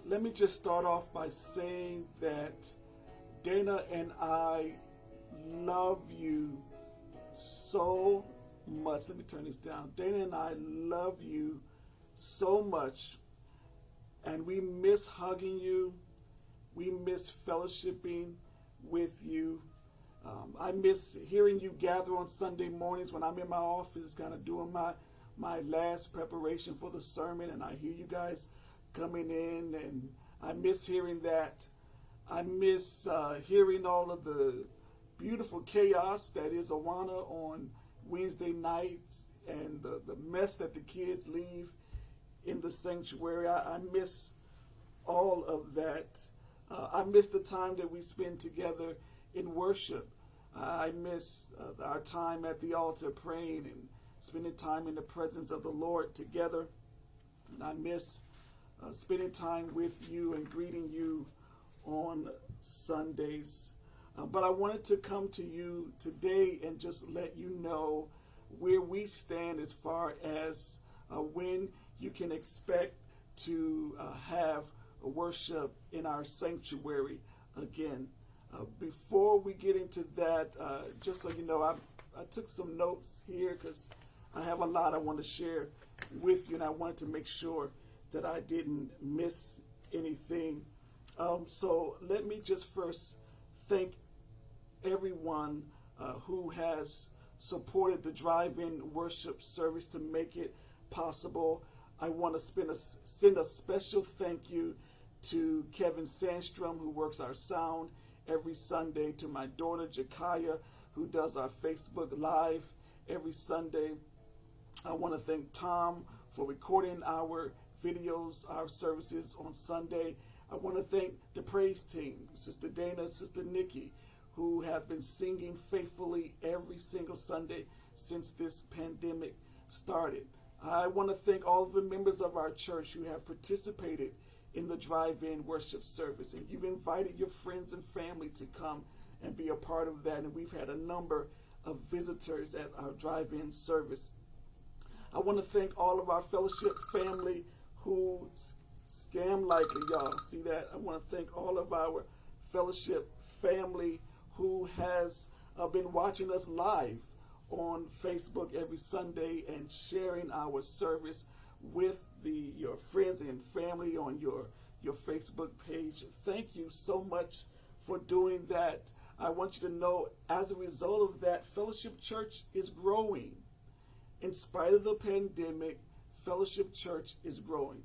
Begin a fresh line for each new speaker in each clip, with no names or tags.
Let me just start off by saying that Dana and I love you so much. Let me turn this down. Dana and I love you so much, and we miss hugging you. We miss fellowshipping with you. I miss hearing you gather on Sunday mornings when I'm in my office, kind of doing my last preparation for the sermon, and I hear you guys coming in, and I miss hearing that. I miss hearing all of the beautiful chaos that is Awana on Wednesday nights, and the mess that the kids leave in the sanctuary. I miss all of that. I miss the time that we spend together in worship. I miss our time at the altar praying and spending time in the presence of the Lord together. And I miss spending time with you and greeting you on Sundays. But I wanted to come to you today and just let you know where we stand as far as when you can expect to have worship in our sanctuary again. Before we get into that, just so you know, I took some notes here because I have a lot I want to share with you, and I wanted to make sure that I didn't miss anything. So let me just first thank everyone who has supported the drive-in worship service to make it possible. I want to send a special thank you to Kevin Sandstrom, who works our sound every Sunday, to my daughter Jakaya, who does our Facebook Live every Sunday. I want to thank Tom for recording our videos, our services on Sunday. I want to thank the praise team, Sister Dana, Sister Nikki, who have been singing faithfully every single Sunday since this pandemic started. I want to thank all of the members of our church who have participated in the drive-in worship service, and you've invited your friends and family to come and be a part of that, and we've had a number of visitors at our drive-in service. I want to thank all of our fellowship family who scam likely, y'all see that? I want to thank all of our fellowship family who has been watching us live on Facebook every Sunday and sharing our service with your friends and family on your Facebook page. Thank you so much for doing that. I want you to know, as a result of that, Fellowship Church is growing. In spite of the pandemic, Fellowship Church is growing.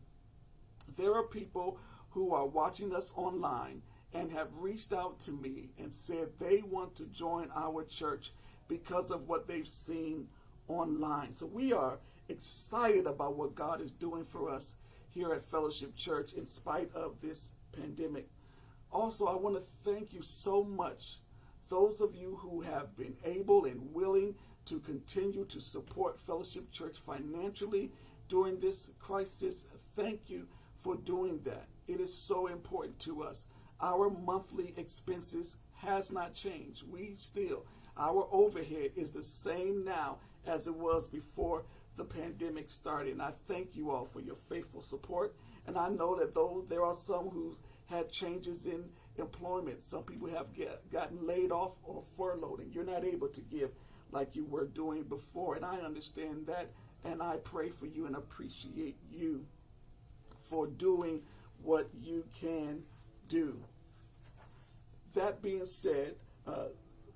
There are people who are watching us online and have reached out to me and said they want to join our church because of what they've seen online. So we are excited about what God is doing for us here at Fellowship Church in spite of this pandemic. Also, I want to thank you so much, those of you who have been able and willing to continue to support Fellowship Church financially during this crisis. Thank you for doing that. It is so important to us. Our monthly expenses has not changed. Our overhead is the same now as it was before the pandemic started. And I thank you all for your faithful support. And I know that though there are some who had changes in employment, some people have gotten laid off or furloughed, and you're not able to give like you were doing before. And I understand that, and I pray for you and appreciate you for doing what you can do. That being said,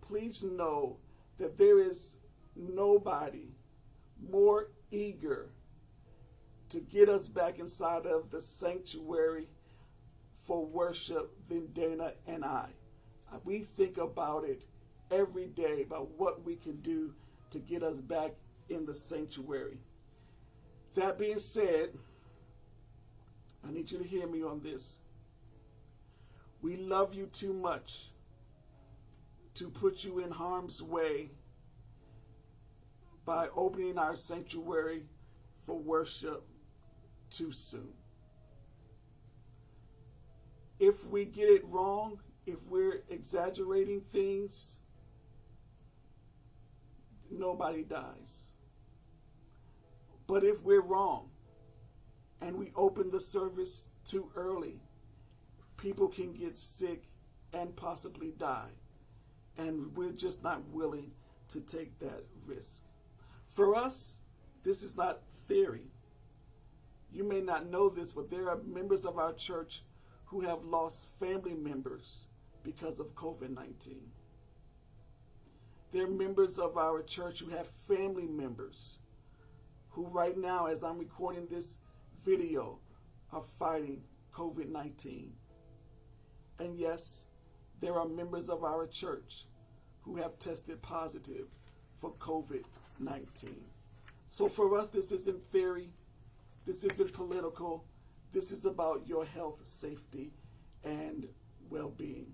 please know that there is nobody more eager to get us back inside of the sanctuary for worship than Dana and I. We think about it every day, about what we can do to get us back in the sanctuary. That being said, I need you to hear me on this. We love you too much to put you in harm's way by opening our sanctuary for worship too soon. If we get it wrong, if we're exaggerating things, nobody dies. But if we're wrong and we open the service too early, people can get sick and possibly die. And we're just not willing to take that risk. For us, this is not theory. You may not know this, but there are members of our church who have lost family members because of COVID-19. There are members of our church who have family members who right now, as I'm recording this video, are fighting COVID-19. And yes, there are members of our church who have tested positive for COVID-19. So for us, this isn't theory. This isn't political. This is about your health, safety, and well-being.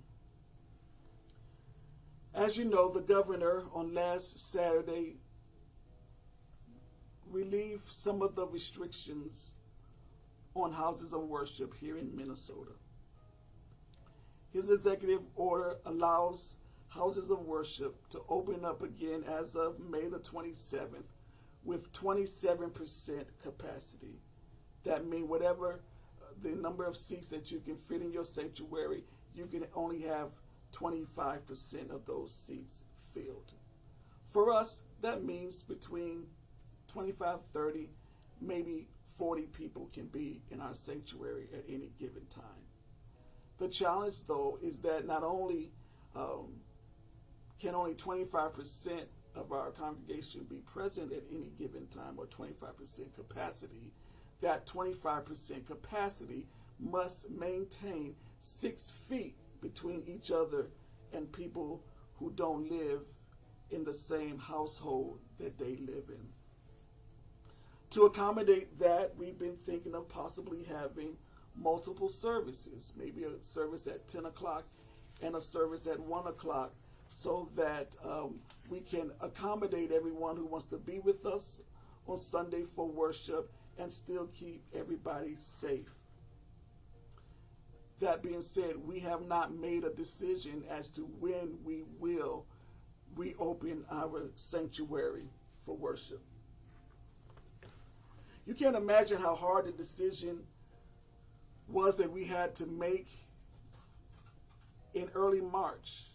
As you know, the governor on last Saturday relieved some of the restrictions on houses of worship here in Minnesota. His executive order allows houses of worship to open up again as of May the 27th with 27% capacity. That means whatever the number of seats that you can fit in your sanctuary, you can only have 25% of those seats filled. For us, that means between 25, 30, maybe 40 people can be in our sanctuary at any given time. The challenge, though, is that not only can only 25% of our congregation be present at any given time, or 25% capacity, that 25% capacity must maintain 6 feet between each other and people who don't live in the same household that they live in. To accommodate that, we've been thinking of possibly having multiple services, maybe a service at 10 o'clock and a service at 1 o'clock, so that we can accommodate everyone who wants to be with us on Sunday for worship and still keep everybody safe. That being said, we have not made a decision as to when we will reopen our sanctuary for worship. You can't imagine how hard the decision was that we had to make in early March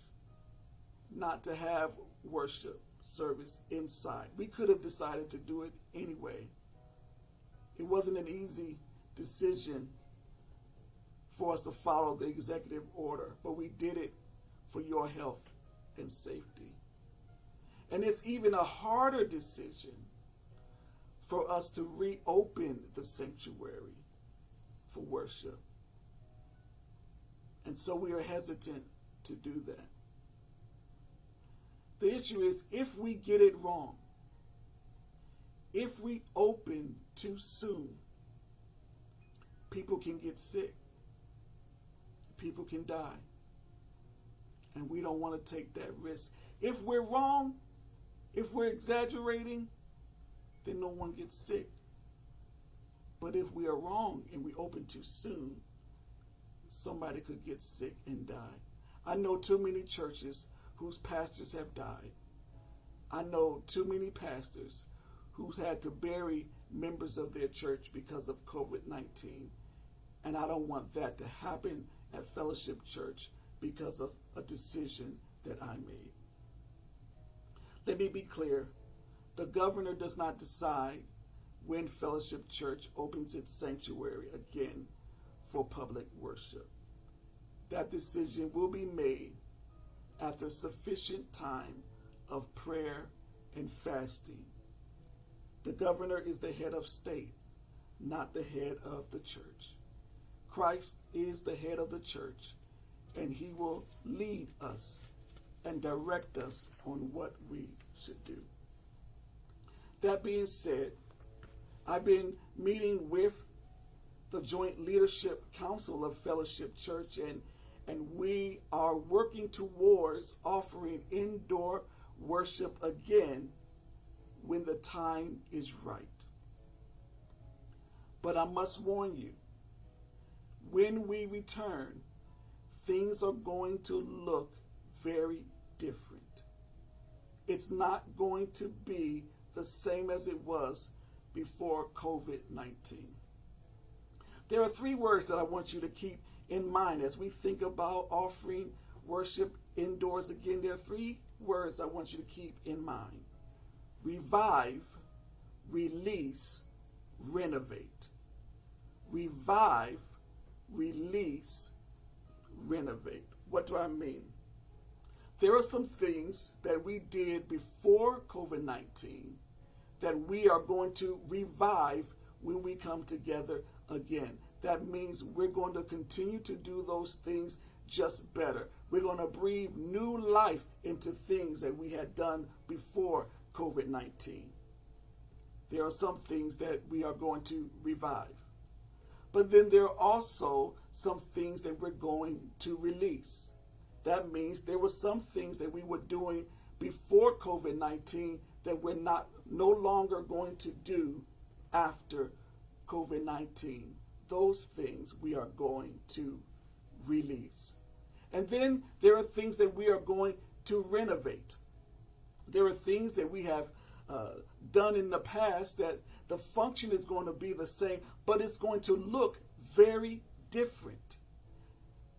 not to have worship service inside. We could have decided to do it anyway. It wasn't an easy decision for us to follow the executive order, but we did it for your health and safety. And it's even a harder decision for us to reopen the sanctuary for worship. And so we are hesitant to do that. The issue is, if we get it wrong, if we open too soon, people can get sick, people can die, and we don't want to take that risk. If we're wrong, if we're exaggerating, then no one gets sick. But if we are wrong and we open too soon, somebody could get sick and die. I know too many churches whose pastors have died. I know too many pastors who's had to bury members of their church because of COVID-19. And I don't want that to happen at Fellowship Church because of a decision that I made. Let me be clear. The governor does not decide when Fellowship Church opens its sanctuary again for public worship. That decision will be made after sufficient time of prayer and fasting. The governor is the head of state, not the head of the church. Christ is the head of the church, and he will lead us and direct us on what we should do. That being said, I've been meeting with the Joint Leadership Council of Fellowship Church, and we are working towards offering indoor worship again when the time is right. But I must warn you, when we return, things are going to look very different. It's not going to be the same as it was before COVID-19. There are three words that I want you to keep in mind as we think about offering worship indoors again. There are three words I want you to keep in mind: revive, release, renovate. Revive, release, renovate. What do I mean? There are some things that we did before COVID-19 that we are going to revive when we come together again. That means we're going to continue to do those things just better. We're going to breathe new life into things that we had done before COVID-19. There are some things that we are going to revive. But then there are also some things that we're going to release. That means there were some things that we were doing before COVID-19 that we're no longer going to do after COVID-19. Those things we are going to release. And then there are things that we are going to renovate. There are things that we have done in the past that the function is going to be the same, but it's going to look very different.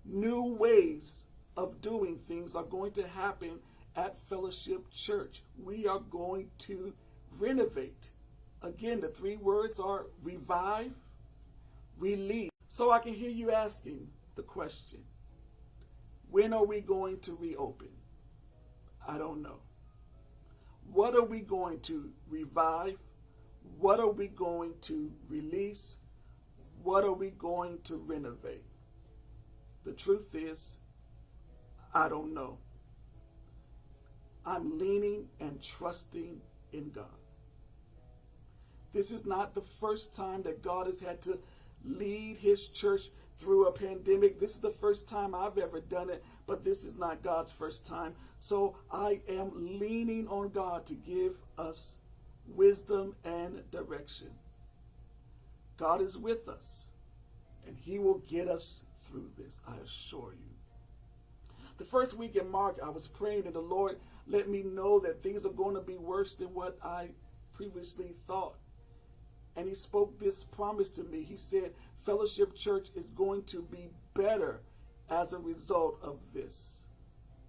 New ways of doing things are going to happen at Fellowship Church. We are going to renovate. Again, the three words are revive, release. So I can hear you asking the question, when are we going to reopen? I don't know. What are we going to revive? What are we going to release? What are we going to renovate? The truth is, I don't know. I'm leaning and trusting in God. This is not the first time that God has had to lead his church through a pandemic. This is the first time I've ever done it, but this is not God's first time. So I am leaning on God to give us wisdom and direction. God is with us, and he will get us through this, I assure you. The first week in March, I was praying, and the Lord let me know that things are going to be worse than what I previously thought. And he spoke this promise to me. He said, Fellowship Church is going to be better as a result of this,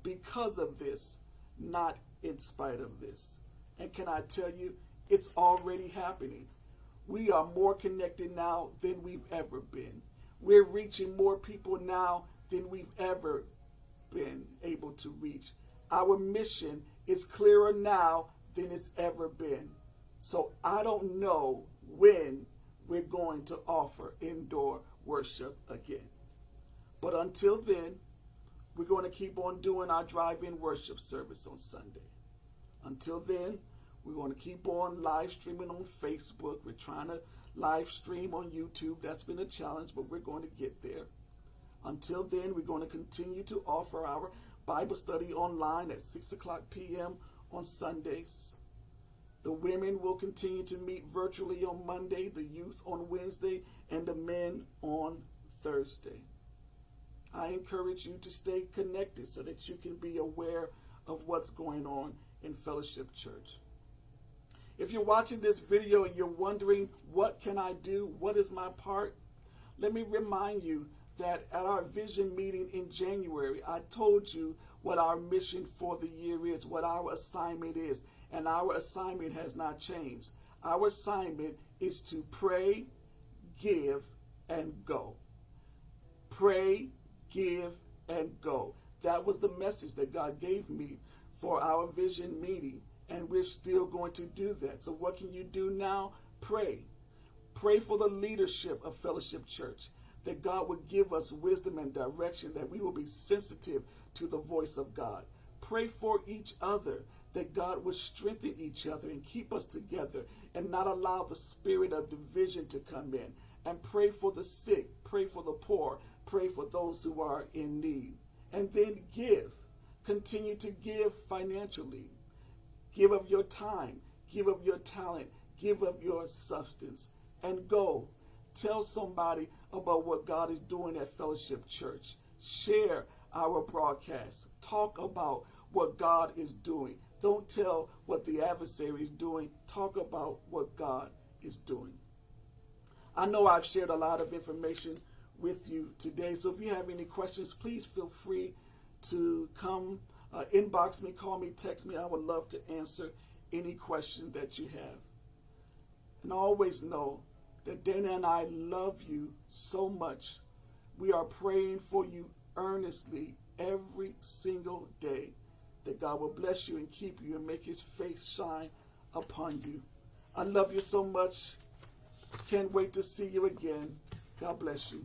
because of this, not in spite of this. And can I tell you, it's already happening. We are more connected now than we've ever been. We're reaching more people now than we've ever been able to reach. Our mission is clearer now than it's ever been. So I don't know when we're going to offer indoor worship again. But until then, we're going to keep on doing our drive-in worship service on Sunday. Until then, we're going to keep on live streaming on Facebook. We're trying to live stream on YouTube. That's been a challenge, but we're going to get there. Until then, we're going to continue to offer our Bible study online at 6 o'clock p.m. on Sundays. The women will continue to meet virtually on Monday, the youth on Wednesday, and the men on Thursday. I encourage you to stay connected so that you can be aware of what's going on in Fellowship Church. If you're watching this video and you're wondering, what can I do? What is my part? Let me remind you that at our vision meeting in January, I told you what our mission for the year is, what our assignment is, and our assignment has not changed. Our assignment is to pray, give, and go. Pray, give, and go. That was the message that God gave me for our vision meeting, and we're still going to do that. So what can you do now? Pray. Pray for the leadership of Fellowship Church, that God would give us wisdom and direction, that we will be sensitive to the voice of God. Pray for each other, that God would strengthen each other and keep us together and not allow the spirit of division to come in. And pray for the sick, pray for the poor, pray for those who are in need. And then give. Continue to give financially. Give of your time, give of your talent, give of your substance, and go. Tell somebody about what God is doing at Fellowship Church. Share our broadcast. Talk about what God is doing. Don't tell what the adversary is doing. Talk about what God is doing. I know I've shared a lot of information with you today. So if you have any questions, please feel free to come inbox me, call me, text me. I would love to answer any question that you have. And always know that Dana and I love you so much. We are praying for you earnestly every single day, that God will bless you and keep you and make his face shine upon you. I love you so much. Can't wait to see you again. God bless you.